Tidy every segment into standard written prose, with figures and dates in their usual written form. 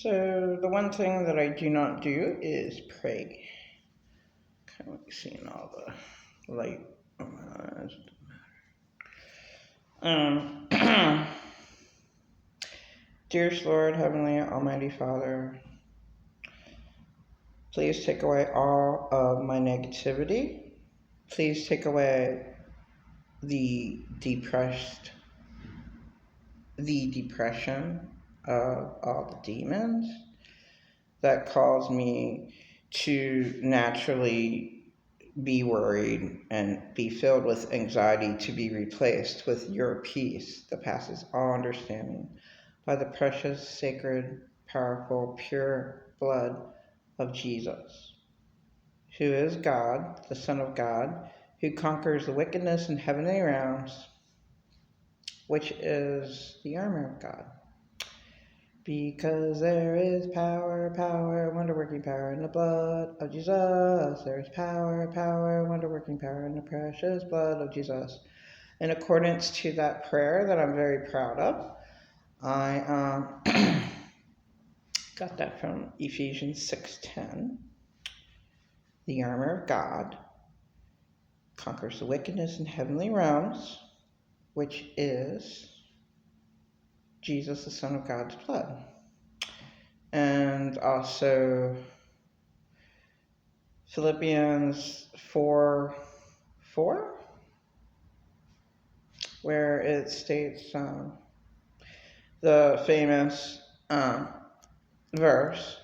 So the one thing that I do not do is pray. Kind of seeing all the light. Dearest Lord, Heavenly Almighty Father, please take away all of my negativity. Please take away the depression of all the demons that cause me to naturally be worried and be filled with anxiety, to be replaced with your peace that passes all understanding by the precious, sacred, powerful, pure blood of Jesus, who is God, the Son of God, who conquers the wickedness in heavenly realms, which is the armor of God. Because there is power, wonder-working power in the blood of Jesus. There is power, wonder-working power in the precious blood of Jesus. In accordance to that prayer that I'm very proud of, I got that from Ephesians 6:10. The armor of God conquers the wickedness in heavenly realms, which is Jesus, the Son of God's blood. And also Philippians 4:4, where it states the famous verse,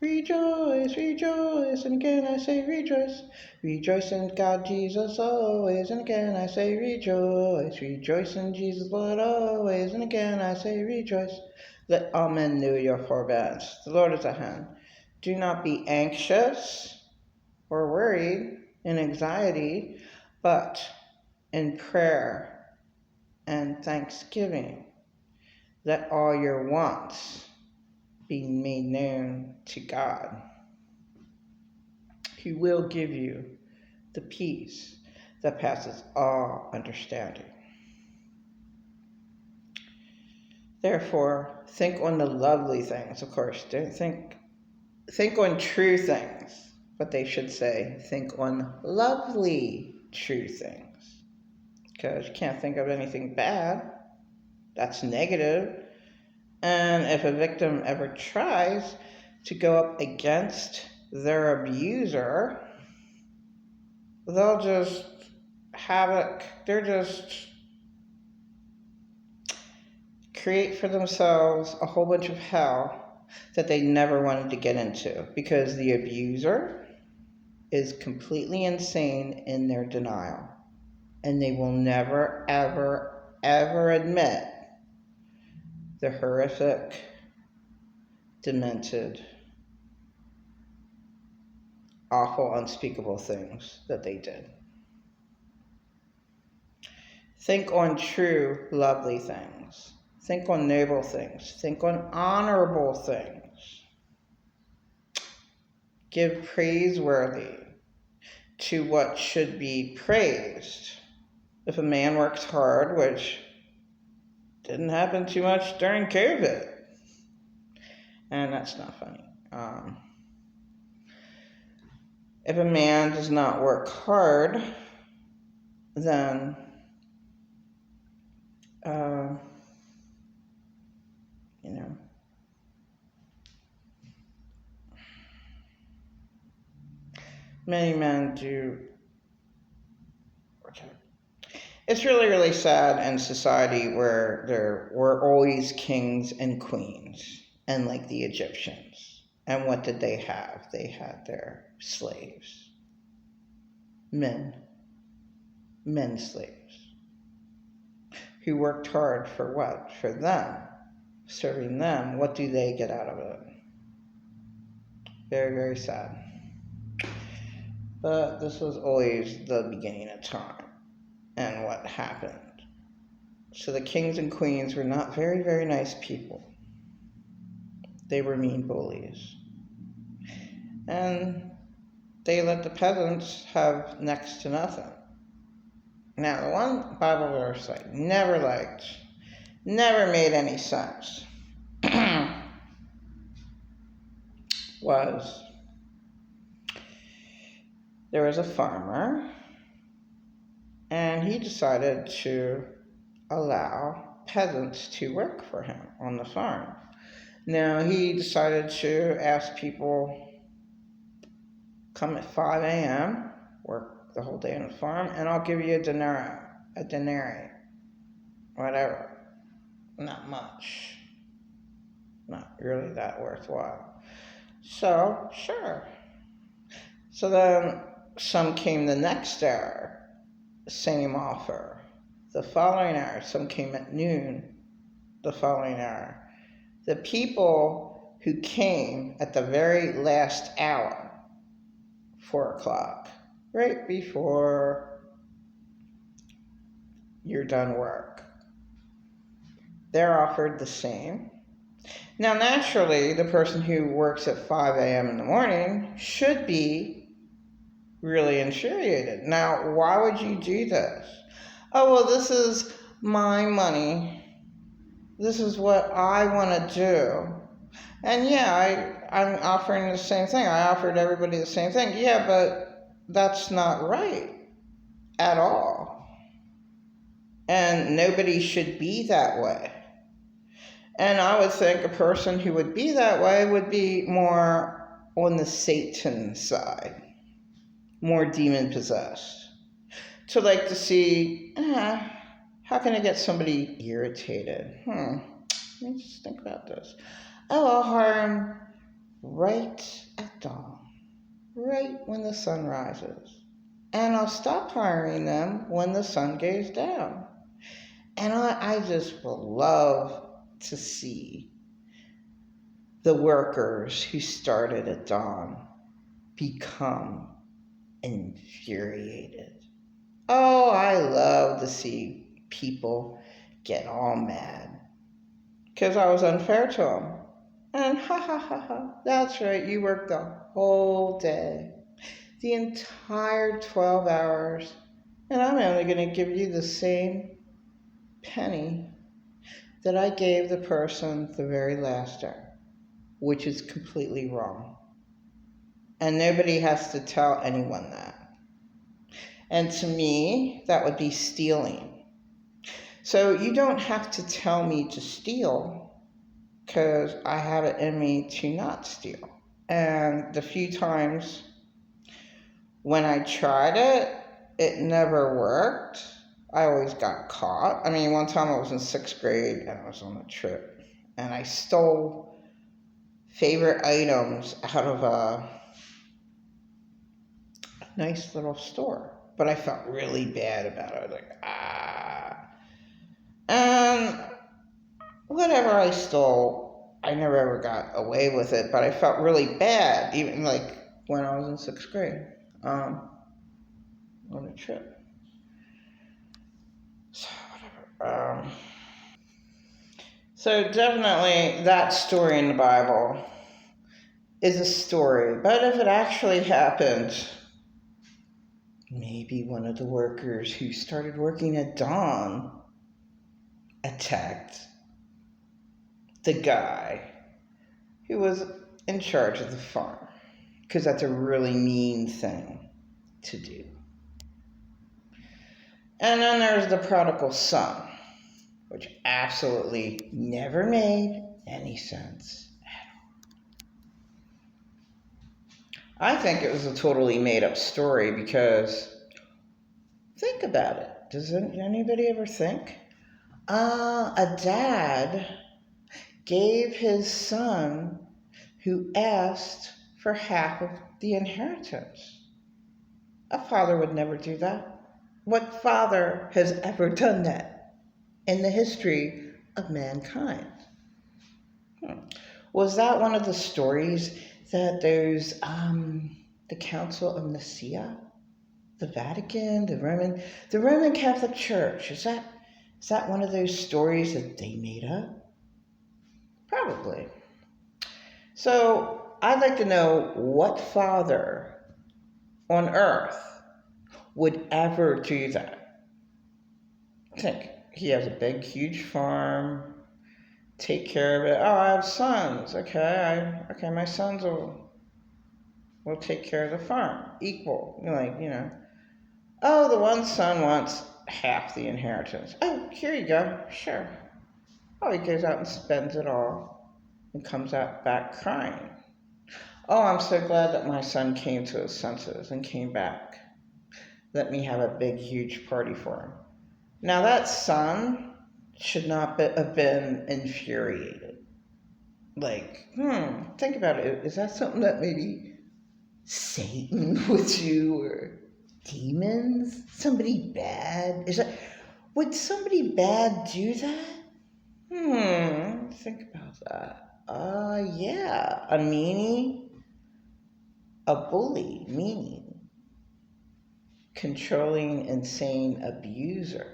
rejoice, rejoice, and again I say rejoice. Rejoice in God Jesus always, and again I say rejoice. Rejoice in Jesus Lord always, and again I say rejoice. Let all men know your forbearance. The Lord is at hand. Do not be anxious or worried in anxiety, but in prayer and thanksgiving, let all your wants be made known to God, who will give you the peace that passes all understanding. Therefore, think on the lovely things. Of course, don't think on true things, but they should say, think on lovely true things. Because you can't think of anything bad. That's negative. And if a victim ever tries to go up against their abuser, they'll just create for themselves a whole bunch of hell that they never wanted to get into, because the abuser is completely insane in their denial, and they will never, ever, ever admit the horrific, demented, awful, unspeakable things that they did. Think on true, lovely things. Think on noble things. Think on honorable things. Give praiseworthy to what should be praised. If a man works hard, which didn't happen too much during COVID, and that's not funny. If a man does not work hard, then many men do. Okay. It's really, really sad in society where there were always kings and queens, and like the Egyptians. And what did they have? They had their slaves. Men slaves, who worked hard for what? For them, serving them. What do they get out of it? Very, very sad. But this was always the beginning of time and what happened. So the kings and queens were not very, very nice people. They were mean bullies. And they let the peasants have next to nothing. Now, the one Bible verse I never liked, never made any sense, was there was a farmer, and he decided to allow peasants to work for him on the farm. Now, he decided to ask people, come at 5 a.m., work the whole day on the farm, and I'll give you a denarii, whatever. Not much. Not really that worthwhile. So, sure. So then some came the next hour, same offer. The following hour, some came at noon, the following hour. The people who came at the very last hour, 4 o'clock, right before you're done work, they're offered the same. Now, naturally, the person who works at 5 a.m. in the morning should be really infuriated. Now, why would you do this? Oh, well, this is my money. This is what I want to do. And yeah, I'm offering the same thing. I offered everybody the same thing. Yeah, but that's not right at all. And nobody should be that way. And I would think a person who would be that way would be more on the Satan side, more demon-possessed. To like to see, how can I get somebody irritated? Let me just think about this. Oh, I'll hire him right at dawn, right when the sun rises. And I'll stop hiring them when the sun goes down. And I just will love to see the workers who started at dawn become infuriated. Oh, I love to see people get all mad because I was unfair to them. And that's right, you worked the whole day, the entire 12 hours, and I'm only going to give you the same penny that I gave the person the very last hour, which is completely wrong. And nobody has to tell anyone that. And to me, that would be stealing. So you don't have to tell me to steal, because I have it in me to not steal. And the few times when I tried it, it never worked. I always got caught. I mean, one time I was in 6th grade and I was on a trip, and I stole favorite items out of a nice little store. But I felt really bad about it. I was like, And whatever I stole, I never ever got away with it, but I felt really bad, even like when I was in 6th grade, on a trip. So whatever. So definitely that story in the Bible is a story, but if it actually happened, maybe one of the workers who started working at dawn attacked the guy who was in charge of the farm, because that's a really mean thing to do. And then there's the prodigal son, which absolutely never made any sense at all. I think it was a totally made-up story, because think about it. Does anybody ever think? A dad gave his son, who asked for half of the inheritance. A father would never do that. What father has ever done that in the history of mankind? Was that one of the stories that there's the Council of Nicaea, the Vatican, the Roman Catholic Church? Is that one of those stories that they made up? Probably. So I'd like to know what father on earth would ever do that. Think, he has a big, huge farm, take care of it. Oh, I have sons. Okay, my sons will will take care of the farm. Equal. Oh, the one son wants half the inheritance. Oh, here you go. Sure. Oh, he goes out and spends it all and comes out back crying. Oh, I'm so glad that my son came to his senses and came back. Let me have a big, huge party for him. Now, that son should not have been infuriated. Think about it. Is that something that maybe Satan would do, or demons? Somebody bad? Would somebody bad do that? Think about that. Yeah. A meanie, a bully, meanie, controlling, insane abuser.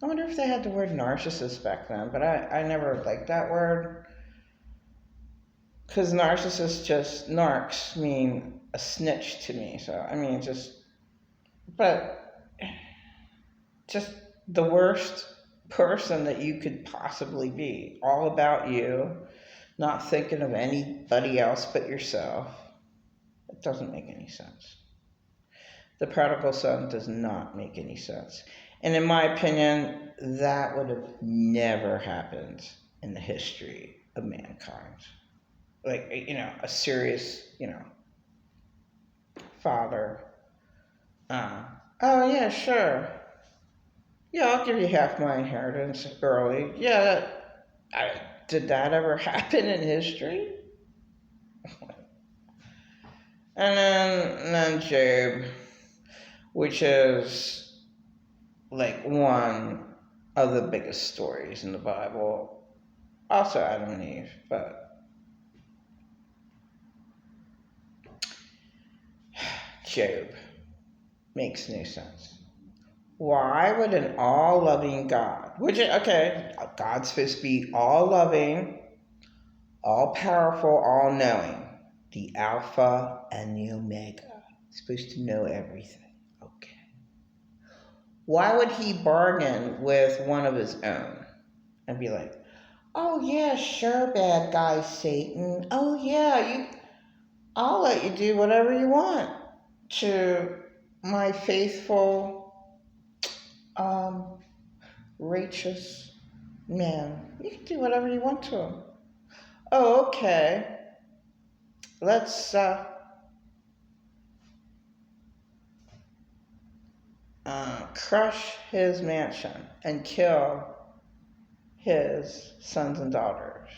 I wonder if they had the word narcissist back then, but I never liked that word. Because narcs mean a snitch to me. So, just the worst person that you could possibly be. All about you, not thinking of anybody else but yourself. It doesn't make any sense. The prodigal son does not make any sense. And in my opinion, that would have never happened in the history of mankind. A serious, father. Oh, yeah, sure. Yeah, I'll give you half my inheritance early. Yeah, did that ever happen in history? And then Job, which is one of the biggest stories in the Bible. Also Adam and Eve, but Job makes no sense. Why would an all-loving God, God's supposed to be all-loving, all-powerful, all-knowing, the Alpha and the Omega, supposed to know everything. Okay. Why would he bargain with one of his own and be like, oh yeah, sure, bad guy Satan. Oh yeah, I'll let you do whatever you want to my faithful, righteous man. You can do whatever you want to him. Oh, okay. Let's crush his mansion and kill his sons and daughters.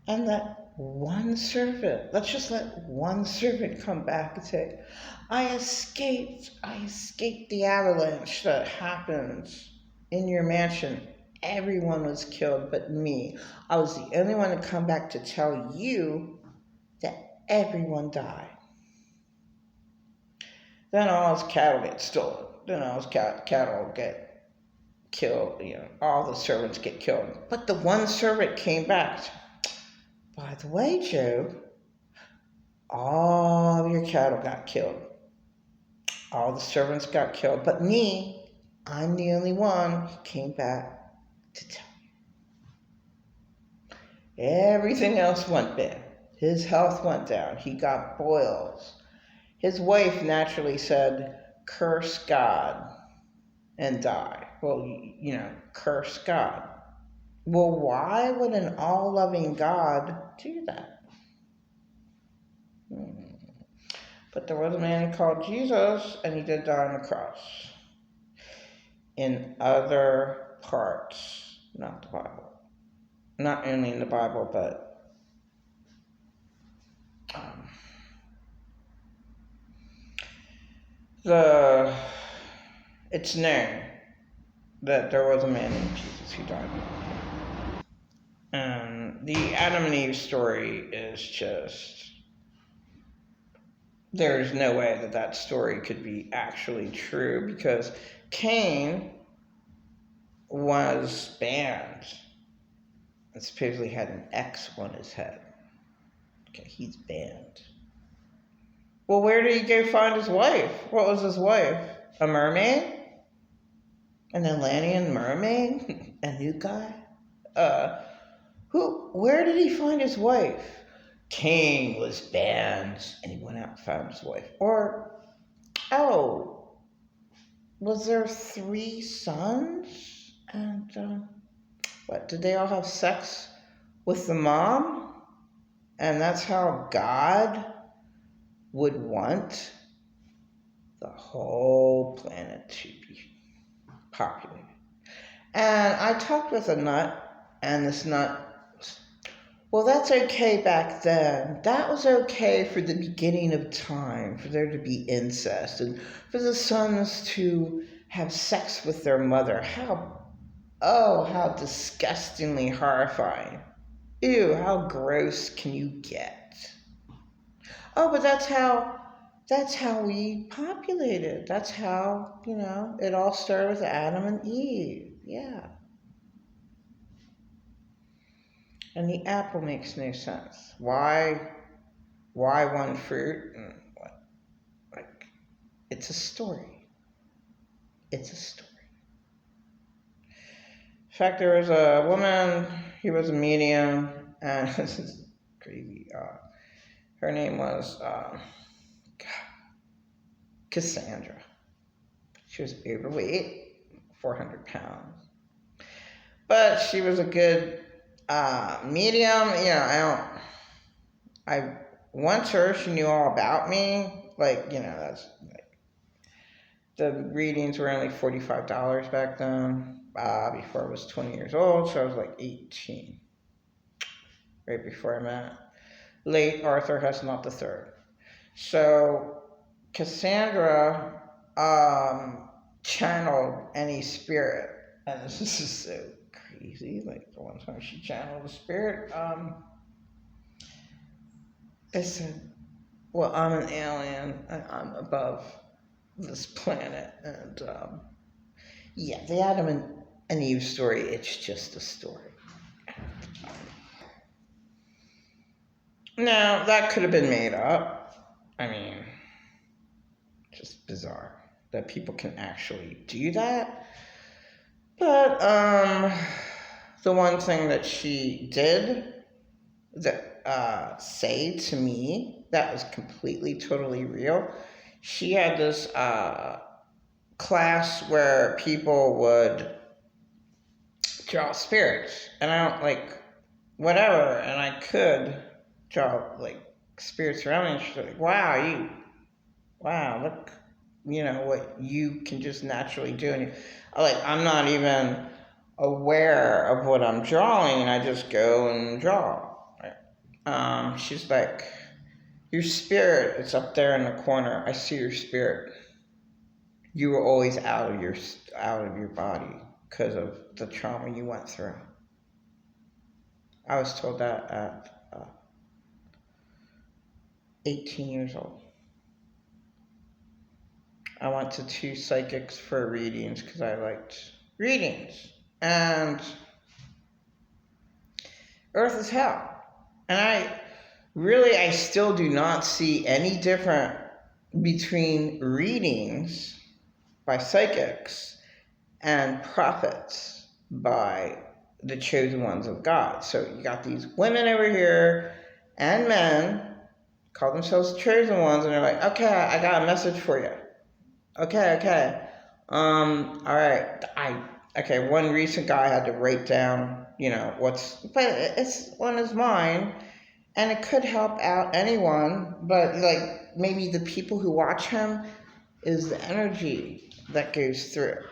And let one servant, let's just let one servant come back and say, I escaped the avalanche that happened in your mansion. Everyone was killed but me. I was the only one to come back to tell you that everyone died. Then all his cattle get stolen. Then all his cattle get killed. All the servants get killed. But the one servant came back. By the way, Job, all of your cattle got killed. All the servants got killed. But me, I'm the only one who came back to tell you. Everything else went bad. His health went down. He got boils. His wife naturally said, curse God and die. Well, curse God. Well, why would an all-loving God do that? But there was a man called Jesus, and he did die on the cross. In other parts, not the Bible. Not only in the Bible, but it's known that there was a man named Jesus who died. And the Adam and Eve story is just, there's no way that story could be actually true, because Cain was banned and supposedly had an X on his head. Okay, he's banned. Well, where did he go find his wife? What was his wife? A mermaid? An Atlantean mermaid? A new guy? Where did he find his wife? Cain was banned and he went out and found his wife. Or, oh, was there 3 sons? And what, did they all have sex with the mom? And that's how God would want the whole planet to be populated. And I talked with a nut, and this nut, well, that's okay back then. That was okay for the beginning of time, for there to be incest, and for the sons to have sex with their mother. How disgustingly horrifying. Ew, how gross can you get? Oh, but that's how we populated. That's how, it all started with Adam and Eve. Yeah. And the apple makes no sense. Why one fruit? And what? Like, it's a story. It's a story. In fact, there was a woman, he was a medium, and this is crazy. Her name was Cassandra. She was overweight, 400 pounds. But she was a good medium. I once her, she knew all about me. That's like, the readings were only $45 back then, before I was 20 years old, so I was like 18, right before I met late Arthur Hesnot III. So Cassandra channeled any spirit, and this is so crazy. Like, the one time she channeled a spirit, it said, well, I'm an alien, and I'm above this planet, and the Adam and Eve story, it's just a story. Now, that could have been made up. I mean, just bizarre that people can actually do that. But the one thing that she did say to me that was completely, totally real, she had this class where people would draw spirits, and I don't whatever, and I could draw spirits around me, and she's like, wow, look, what you can just naturally do, and I'm not even aware of what I'm drawing, and I just go and draw. She's like, your spirit is up there in the corner. I see your spirit. You were always out of your body because of the trauma you went through. I was told that at 18 years old. I went to 2 psychics for readings because I liked readings. And Earth is hell. And I still do not see any different between readings by psychics and prophets by the chosen ones of God. So you got these women over here and men call themselves chosen ones, and they're like, okay, I got a message for you. Okay. All right. One recent guy had to write down, but it's on his mind, and it could help out anyone, but maybe the people who watch him is the energy that goes through.